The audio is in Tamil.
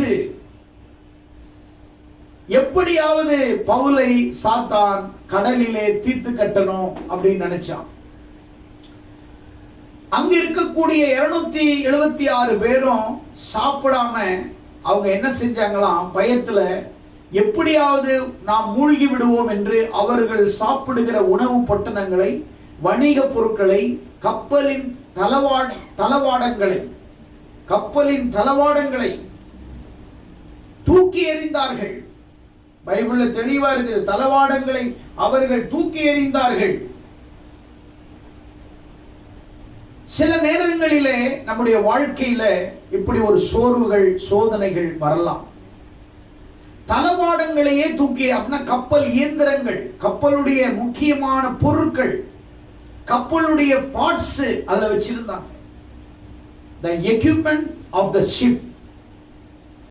போட்டு எப்படியாவது பவுலை சாத்தான் கடலிலே தீர்த்து கட்டணும் அப்படின்னு நினைச்சான். அங்க இருக்கக்கூடிய 276 பேரும் சாப்பிடாம அவங்க என்ன செஞ்சாங்களாம், பயத்துல எப்படியாவது நாம் மூழ்கி விடுவோம் என்று அவர்கள் சாப்பிடுகிற உணவு பொட்டணங்களை, வணிக பொருட்களை, கப்பலின் தளவாடங்களை தூக்கி எறிந்தார்கள். பைபிள்ல தெளிவா இருக்குது, தளவாடங்களை அவர்கள் தூக்கி எறிந்தார்கள். சில நேரங்களிலே நம்முடைய வாழ்க்கையில இப்படி ஒரு சோர்வுகள், சோதனைகள் வரலாம். தளவாடங்களையே தூக்கி, அப்படின்னா கப்பல் இயந்திரங்கள், கப்பலுடைய முக்கியமான பொருட்கள், கப்பலுடைய பார்ட்ஸ் அதுல வச்சிருந்தாங்க. The equipment of the ship.